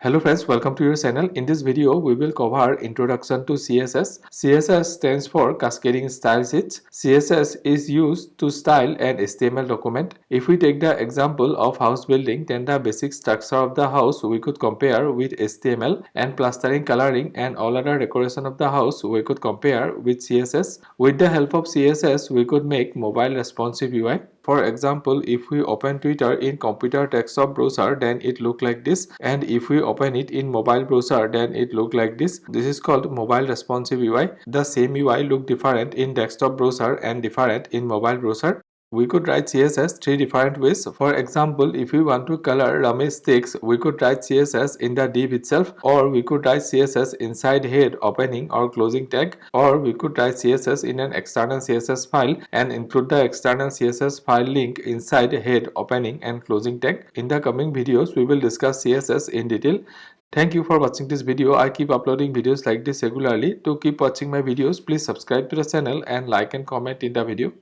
Hello friends, welcome to your channel. In this video, we will cover Introduction to CSS. CSS stands for Cascading Style Sheets. CSS is used to style an HTML document. If we take the example of house building, then the basic structure of the house we could compare with HTML, and plastering, coloring and all other decoration of the house we could compare with CSS. With the help of CSS, we could make mobile responsive UI. For example, if we open Twitter in computer desktop browser, then it look like this, and if we open it in mobile browser, then it look like this. This is called mobile responsive UI. The same UI look different in desktop browser and different in mobile browser. We could write CSS three different ways. For example, if we want to color Ramesh sticks, we could write CSS in the div itself, or we could write CSS inside head opening or closing tag, or we could write CSS in an external CSS file and include the external CSS file link inside head opening and closing tag. In the coming videos, we will discuss CSS in detail. Thank you for watching this video. I keep uploading videos like this regularly. To keep watching my videos, please subscribe to the channel and like and comment in the video.